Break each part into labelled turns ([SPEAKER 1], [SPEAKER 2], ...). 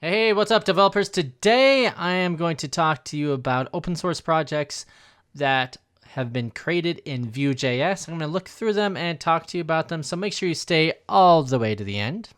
[SPEAKER 1] Hey, what's up, developers? Today I am going to talk to you about open source projects that have been created in Vue Js. I'm going to look through them and talk to you about them, so make sure you stay all the way to the end.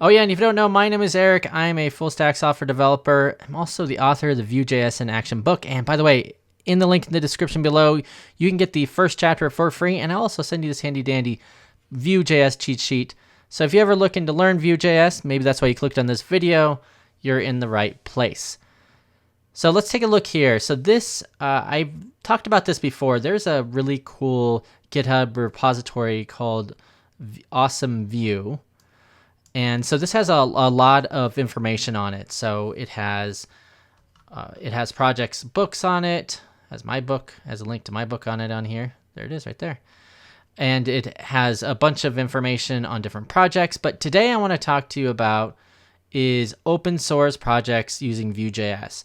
[SPEAKER 1] Oh yeah, and if you don't know, my name is Erik. I'm a full-stack software developer. I'm also the author of the Vue Js in Action book. And by the way, in the link in the description below, you can get the first chapter for free, and I'll also send you this handy-dandy Vue Js cheat sheet. So if you're ever looking to learn Vue Js, maybe that's why you clicked on this video, you're in the right place. So let's take a look here. So this, I've talked about this before. There's a really cool GitHub repository called Awesome Vue. And so this has a lot of information on it. So it has projects, books on it, has my book, has a link to my book on it on here. There it is right there. And it has a bunch of information on different projects. But today I want to talk to you about is open source projects using Vue Js.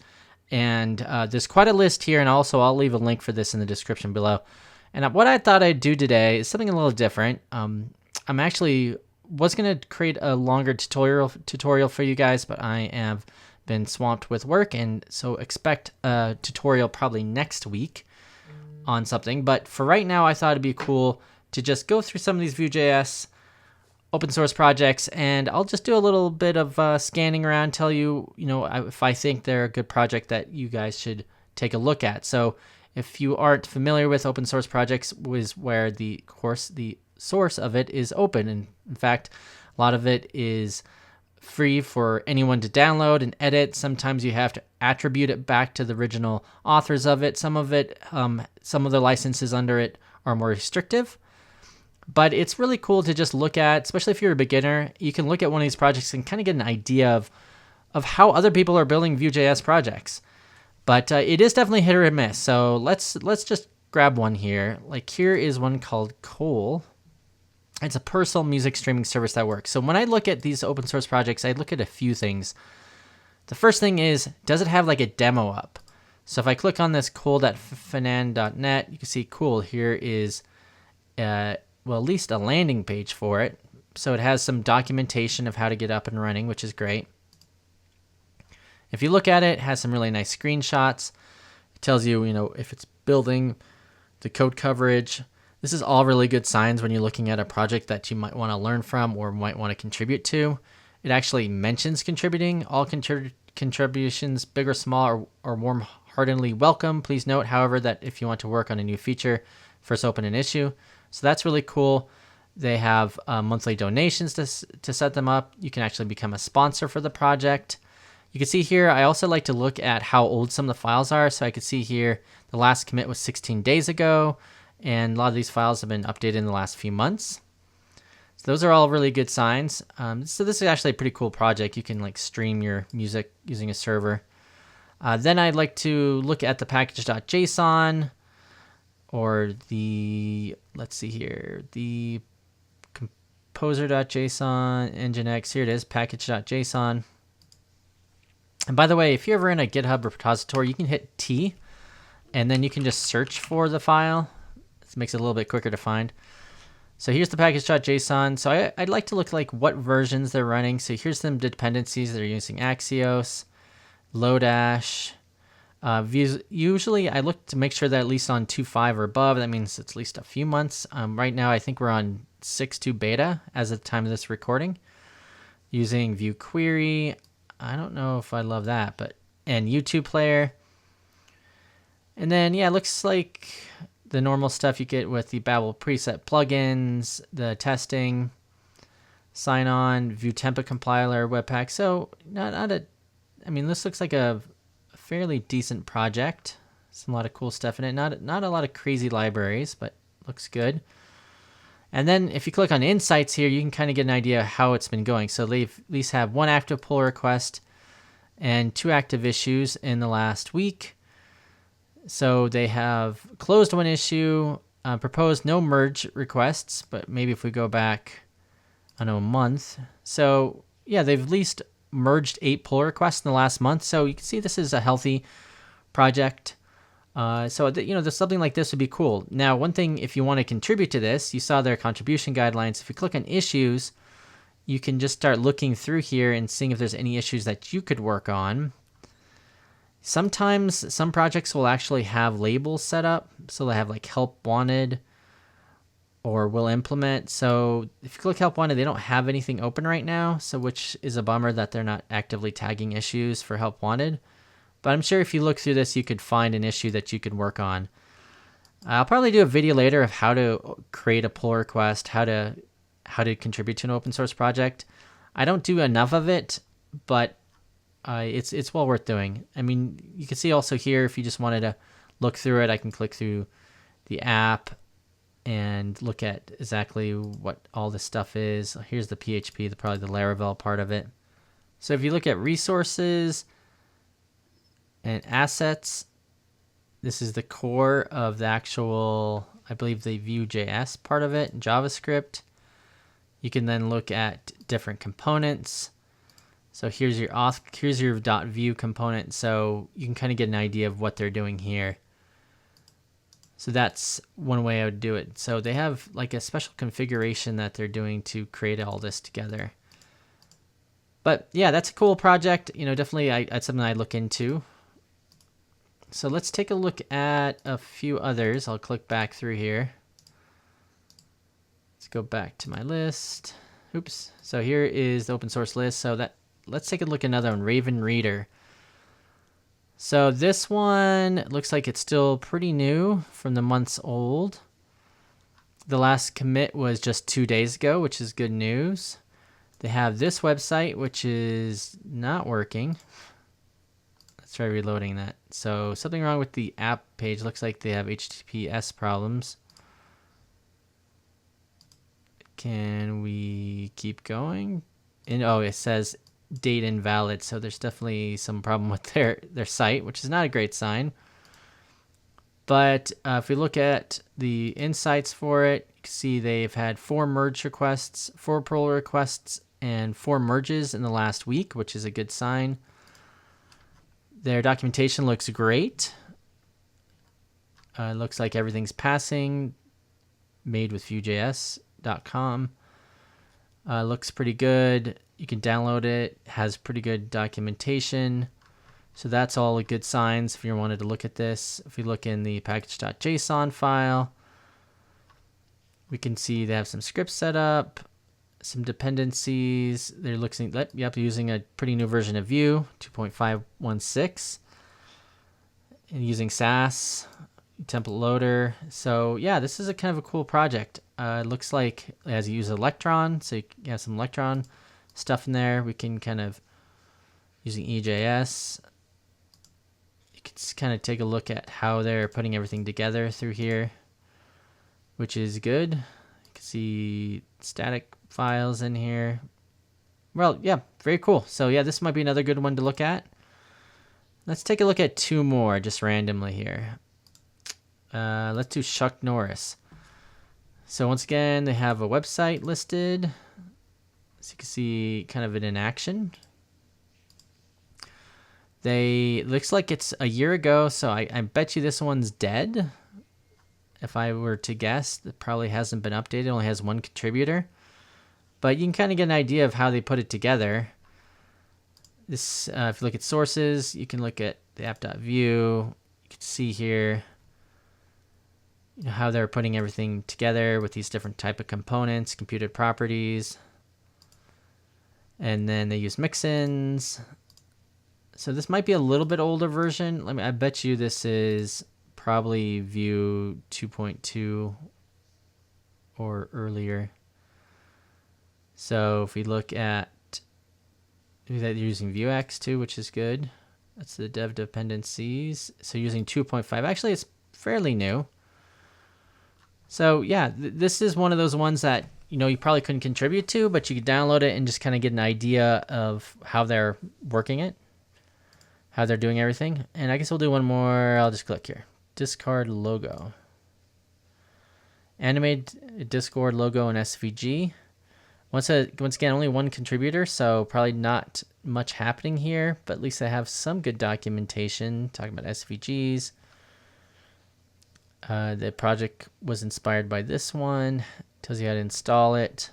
[SPEAKER 1] And there's quite a list here. And also I'll leave a link for this in the description below. And what I thought I'd do today is something a little different. I'm actually was going to create a longer tutorial for you guys, but I have been swamped with work, and so expect a tutorial probably next week on something. But for right now, I thought it'd be cool to just go through some of these Vue.js open source projects, and I'll just do a little bit of scanning around, tell you, if I think they're a good project that you guys should take a look at. So if you aren't familiar with open source projects, is where the source of it is open. And in fact, a lot of it is free for anyone to download and edit. Sometimes you have to attribute it back to the original authors of it. Some of the licenses under it are more restrictive. But it's really cool to just look at, especially if you're a beginner. You can look at one of these projects and kind of get an idea of how other people are building Vue.js projects. But it is definitely hit or miss. So let's just grab one here. Like here is one called Cole. It's a personal music streaming service that works. So when I look at these open source projects, I look at a few things. The first thing is, does it have like a demo up? So if I click on this cole.fanan.net, you can see cool. Here is, at least a landing page for it. So it has some documentation of how to get up and running, which is great. If you look at it, it has some really nice screenshots. It tells you, if it's building, the code coverage. This is all really good signs when you're looking at a project that you might want to learn from or might want to contribute to. It actually mentions contributing. All contributions, big or small, are warm-heartedly welcome. Please note, however, that if you want to work on a new feature, first open an issue. So that's really cool. They have monthly donations to set them up. You can actually become a sponsor for the project. You can see here, I also like to look at how old some of the files are. So I could see here, the last commit was 16 days ago. And a lot of these files have been updated in the last few months. So those are all really good signs. So this is actually a pretty cool project. You can like stream your music using a server. Then I'd like to look at the package.json or the composer.json, nginx. Here it is, package.json. And by the way, if you're ever in a GitHub repository, you can hit T, and then you can just search for the file. This makes it a little bit quicker to find. So here's the package.json. So I'd like to look like what versions they're running. So here's some dependencies. They're using Axios, Lodash. Usually I look to make sure that at least on 2.5 or above. That means it's at least a few months. Right now I think we're on 6.2 beta as of the time of this recording. Using Vue Query. I don't know if I love that, and YouTube Player. And then, yeah, it looks like the normal stuff you get with the Babel preset plugins, the testing, sign on, Vue template compiler, Webpack. So this looks like a fairly decent project. Some a lot of cool stuff in it. Not a lot of crazy libraries, but looks good. And then if you click on Insights here, you can kind of get an idea of how it's been going. So they at least have one active pull request and 2 active issues in the last week. So they have closed one issue, proposed no merge requests, but maybe if we go back, a month. So yeah, they've at least merged 8 pull requests in the last month. So you can see this is a healthy project. There's something like this would be cool. Now, one thing, if you want to contribute to this, you saw their contribution guidelines. If you click on issues, you can just start looking through here and seeing if there's any issues that you could work on. Sometimes some projects will actually have labels set up. So they have like help wanted or will implement. So if you click help wanted, they don't have anything open right now. So which is a bummer that they're not actively tagging issues for help wanted. But I'm sure if you look through this, you could find an issue that you could work on. I'll probably do a video later of how to create a pull request, how to contribute to an open source project. I don't do enough of it, but it's well worth doing. I mean, you can see also here, if you just wanted to look through it, I can click through the app and look at exactly what all this stuff is. Here's the PHP, probably the Laravel part of it. So if you look at resources and assets, this is the core of the actual, I believe, the Vue JS part of it, JavaScript. You can then look at different components. So here's your .vue component. So you can kind of get an idea of what they're doing here. So that's one way I would do it. So they have like a special configuration that they're doing to create all this together. But yeah, that's a cool project. Definitely that's something I look into. So let's take a look at a few others. I'll click back through here. Let's go back to my list. Oops. So here is the open source list. So let's take a look at another one, Raven Reader. So this one looks like it's still pretty new, from the months old. The last commit was just 2 days ago, which is good news. They have this website, which is not working. Let's try reloading that. So something wrong with the app page. Looks like they have HTTPS problems. Can we keep going? And it says date invalid. So there's definitely some problem with their site, which is not a great sign. But if we look at the insights for it, you can see they've had 4 merge requests, 4 pull requests, and 4 merges in the last week, which is a good sign. Their documentation looks great. It looks like everything's passing. Made with Vue.js.com. Looks pretty good. You can download it. Has pretty good documentation. So that's all good signs if you wanted to look at this. If we look in the package.json file, we can see they have some scripts set up, some dependencies. They're using a pretty new version of Vue, 2.516, and using Sass, template loader. So yeah, this is a kind of a cool project. It looks like it has used Electron, so you have some Electron stuff in there. We can kind of, using EJS, you can kind of take a look at how they're putting everything together through here, which is good. You can see static files in here. Well, yeah, very cool. So yeah, this might be another good one to look at. Let's take a look at 2 more just randomly here. Let's do Chuck Norris. So once again, they have a website listed. So you can see kind of it in action. Looks like it's a year ago, so I bet you this one's dead. If I were to guess, it probably hasn't been updated. It only has 1 contributor. But you can kind of get an idea of how they put it together. This, if you look at sources, you can look at the app.vue. You can see here how they're putting everything together with these different type of components, computed properties. And then they use mix-ins. So this might be a little bit older version. I bet you this is probably Vue 2.2 or earlier. So if we look at that, you're using Vuex too, which is good. That's the dev dependencies. So using 2.5. Actually, it's fairly new. So yeah, this is one of those ones that you probably couldn't contribute to, but you could download it and just kind of get an idea of how they're working it, how they're doing everything. And I guess we'll do one more. I'll just click here. Discard logo. Animate Discord logo and SVG. Once again, only one contributor, so probably not much happening here, but at least I have some good documentation talking about SVGs. The project was inspired by this one. Tells you how to install it.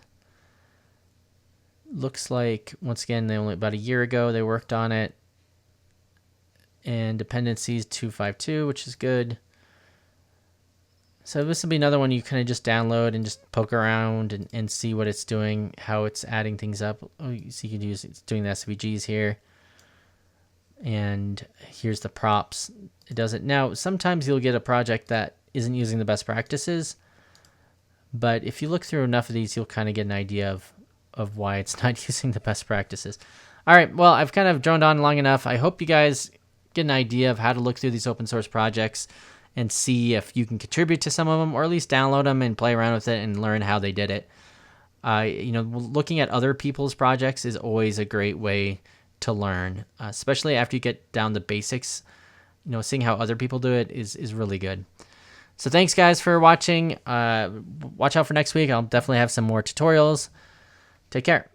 [SPEAKER 1] Looks like, once again, they only about a year ago they worked on it. And Dependencies 252, which is good. So this will be another one you kind of just download and just poke around and see what it's doing, how it's adding things up. Oh, you see, you can use it's doing the SVGs here. And here's the props. It does it. Now, sometimes you'll get a project that isn't using the best practices, but if you look through enough of these, you'll kind of get an idea of why it's not using the best practices. All right, well, I've kind of droned on long enough. I hope you guys get an idea of how to look through these open source projects and see if you can contribute to some of them, or at least download them and play around with it and learn how they did it. Looking at other people's projects is always a great way to learn, especially after you get down the basics. Seeing how other people do it is really good. So thanks, guys, for watching. Watch out for next week. I'll definitely have some more tutorials. Take care.